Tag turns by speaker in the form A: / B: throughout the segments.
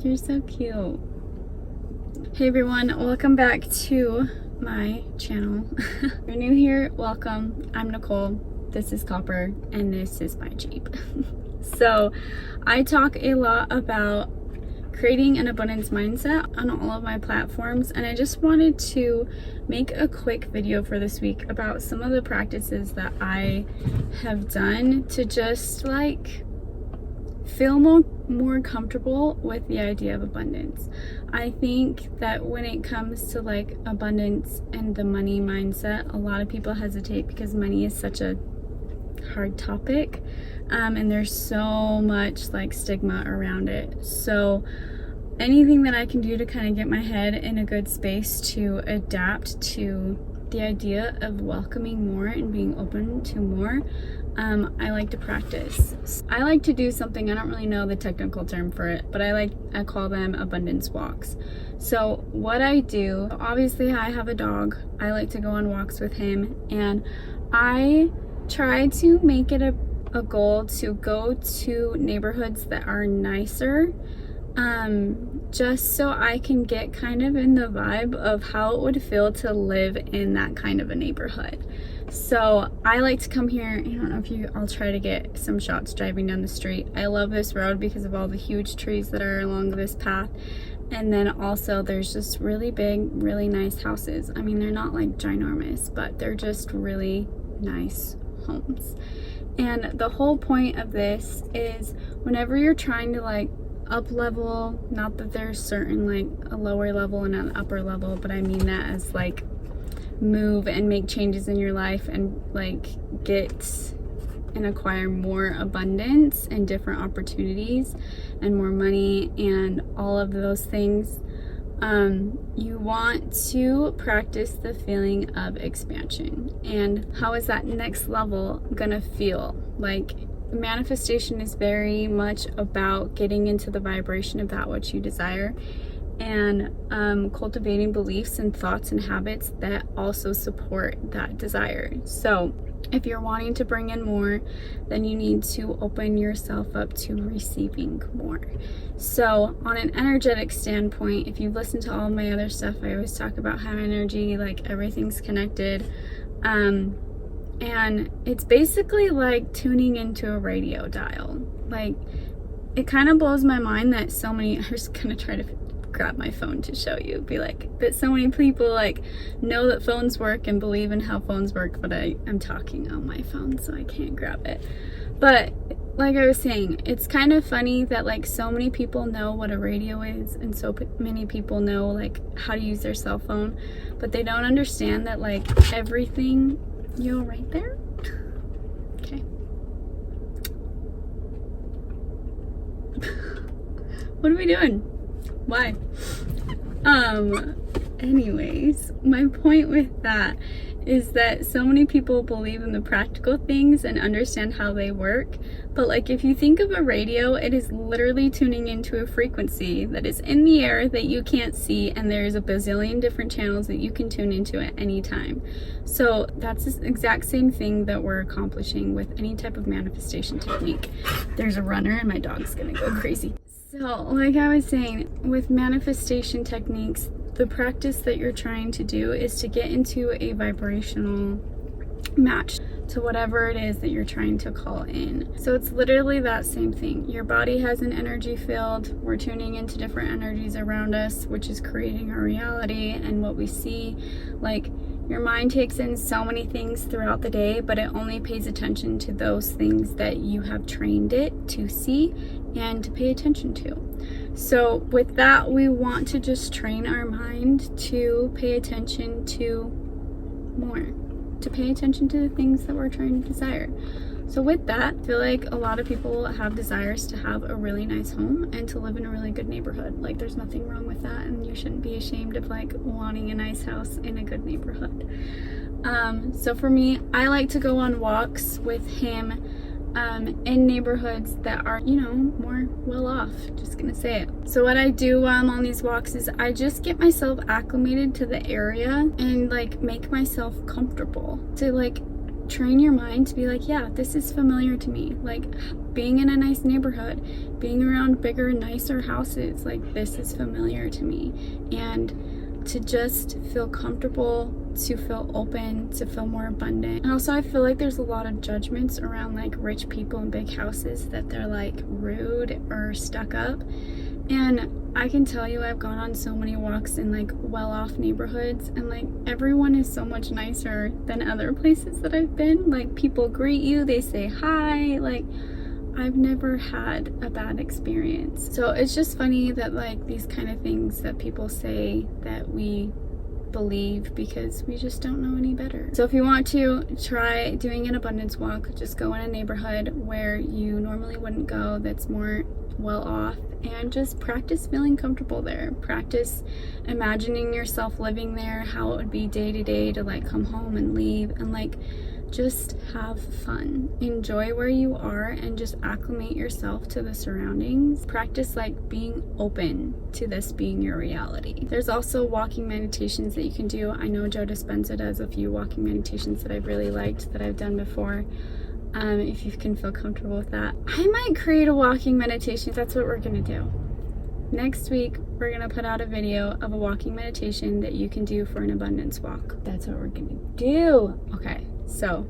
A: You're so cute. Hey everyone, welcome back to my channel. If you're new here, welcome. I'm Nicole, this is Copper, and this is my Jeep. So I talk a lot about creating an abundance mindset on all of my platforms, and I just wanted to make a quick video for this week about some of the practices that I have done to just like feel more comfortable with the idea of abundance. I think that when it comes to like abundance and the money mindset, a lot of people hesitate because money is such a hard topic, and there's so much like stigma around it. So anything that I can do to kind of get my head in a good space to adapt to the idea of welcoming more and being open to more, I like to practice. I like to do something, I don't really know the technical term for it, but I call them abundance walks. So what I do, obviously I have a dog. I like to go on walks with him, and I try to make it a goal to go to neighborhoods that are nicer, just so I can get kind of in the vibe of how it would feel to live in that kind of a neighborhood. So I like to come here, I don't know if I'll try to get some shots driving down the street. I love this road because of all the huge trees that are along this path. And then also there's just really big, really nice houses. I mean, they're not like ginormous, but they're just really nice homes. And the whole point of this is whenever you're trying to like up level, not that there's certain like a lower level and an upper level, but I mean that as like move and make changes in your life and like get and acquire more abundance and different opportunities and more money and all of those things, you want to practice the feeling of expansion. And how is that next level gonna feel? Like, manifestation is very much about getting into the vibration of that which you desire, and cultivating beliefs and thoughts and habits that also support that desire. So if you're wanting to bring in more, then you need to open yourself up to receiving more. So on an energetic standpoint, if you've listened to all my other stuff, I always talk about how energy, like everything's connected. And it's basically like tuning into a radio dial. Like, it kind of blows my mind that so many, I'm just gonna try to grab my phone to show you, be like, that so many people like know that phones work and believe in how phones work, but I'm talking on my phone, so I can't grab it. But like I was saying, it's kind of funny that like so many people know what a radio is, and so many people know like how to use their cell phone, but they don't understand that like everything, you're right there. Okay. What are we doing? Why? Anyways, my point with that is that so many people believe in the practical things and understand how they work, but like if you think of a radio, it is literally tuning into a frequency that is in the air that you can't see, and there's a bazillion different channels that you can tune into at any time. So that's the exact same thing that we're accomplishing with any type of manifestation technique. There's a runner and my dog's gonna go crazy. So like I was saying, with manifestation techniques, the practice that you're trying to do is to get into a vibrational match to whatever it is that you're trying to call in. So it's literally that same thing. Your body has an energy field. We're tuning into different energies around us, which is creating our reality and what we see. Like, your mind takes in so many things throughout the day, but it only pays attention to those things that you have trained it to see and to pay attention to. So with that, we want to just train our mind to pay attention to more, to pay attention to the things that we're trying to desire. So with that, I feel like a lot of people have desires to have a really nice home and to live in a really good neighborhood. Like, there's nothing wrong with that, and you shouldn't be ashamed of like wanting a nice house in a good neighborhood. So for me, I like to go on walks with him in neighborhoods that are, you know, more well off, just gonna say it. So what I do while I'm on these walks is I just get myself acclimated to the area and like make myself comfortable, to like train your mind to be like, yeah, this is familiar to me. Like, being in a nice neighborhood, being around bigger, nicer houses, like this is familiar to me. And to just feel comfortable, to feel open, to feel more abundant. And also I feel like there's a lot of judgments around like rich people in big houses, that they're like rude or stuck up. And I can tell you, I've gone on so many walks in like well-off neighborhoods, and like everyone is so much nicer than other places that I've been. Like people greet you, they say hi, like I've never had a bad experience. So it's just funny that like these kind of things that people say that we believe because we just don't know any better. So if you want to try doing an abundance walk, just go in a neighborhood where you normally wouldn't go, that's more well off, and just practice feeling comfortable there. Practice imagining yourself living there, how it would be day to day to like come home and leave, and like just have fun. Enjoy where you are and just acclimate yourself to the surroundings. Practice like being open to this being your reality. There's also walking meditations that you can do. I know Joe Dispenza does a few walking meditations that I've really liked, that I've done before. If you can feel comfortable with that. I might create a walking meditation. That's what we're gonna do. Next week, we're gonna put out a video of a walking meditation that you can do for an abundance walk. That's what we're gonna do. Okay, so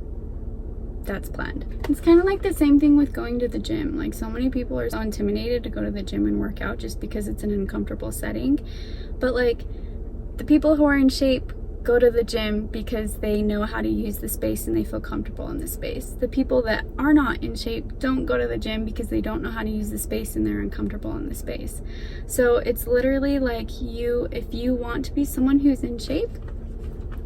A: that's planned. It's kind of like the same thing with going to the gym. Like so many people are so intimidated to go to the gym and work out just because it's an uncomfortable setting. But like the people who are in shape go to the gym because they know how to use the space and they feel comfortable in the space. The people that are not in shape don't go to the gym because they don't know how to use the space and they're uncomfortable in the space. So it's literally like if you want to be someone who's in shape,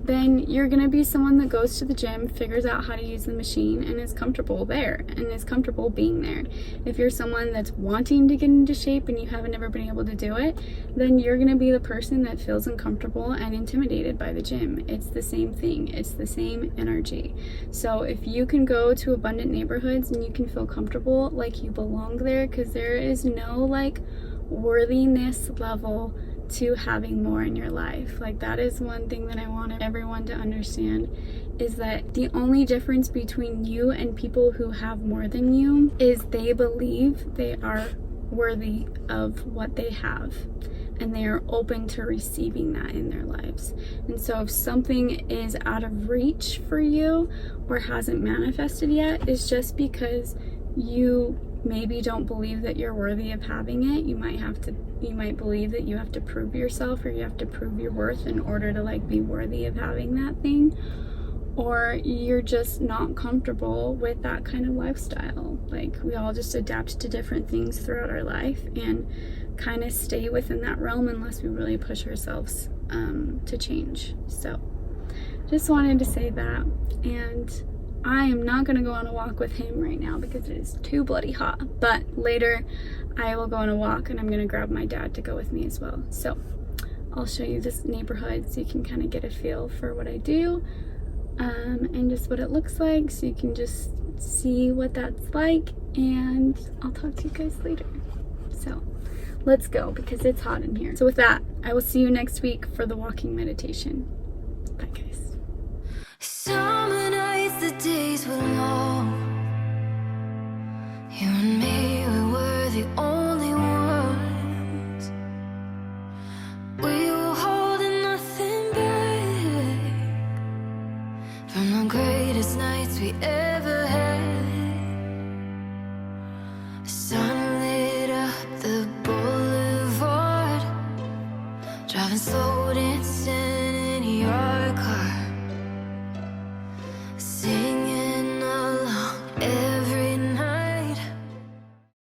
A: then you're gonna be someone that goes to the gym, figures out how to use the machine, and is comfortable there, and is comfortable being there. If you're someone that's wanting to get into shape and you haven't ever been able to do it, then you're gonna be the person that feels uncomfortable and intimidated by the gym. It's the same thing, it's the same energy. So if you can go to abundant neighborhoods and you can feel comfortable, like you belong there, because there is no like worthiness level to having more in your life. Like that is one thing that I want everyone to understand, is that the only difference between you and people who have more than you is they believe they are worthy of what they have, and they are open to receiving that in their lives. And so if something is out of reach for you or hasn't manifested yet, it's just because you maybe don't believe that you're worthy of having it. You might believe that you have to prove yourself, or you have to prove your worth in order to like be worthy of having that thing, or you're just not comfortable with that kind of lifestyle. Like we all just adapt to different things throughout our life and kind of stay within that realm unless we really push ourselves to change. So just wanted to say that. And I am not going to go on a walk with him right now because it is too bloody hot. But later I will go on a walk, and I'm going to grab my dad to go with me as well. So I'll show you this neighborhood so you can kind of get a feel for what I do, and just what it looks like, so you can just see what that's like. And I'll talk to you guys later. So let's go because it's hot in here. So with that, I will see you next week for the walking meditation. Bye guys.
B: Summer nights, the days were long. You and me, we were the only ones. We were holding nothing back from the greatest nights we ever had. The sun lit up the boulevard, driving slow, dancing in your car.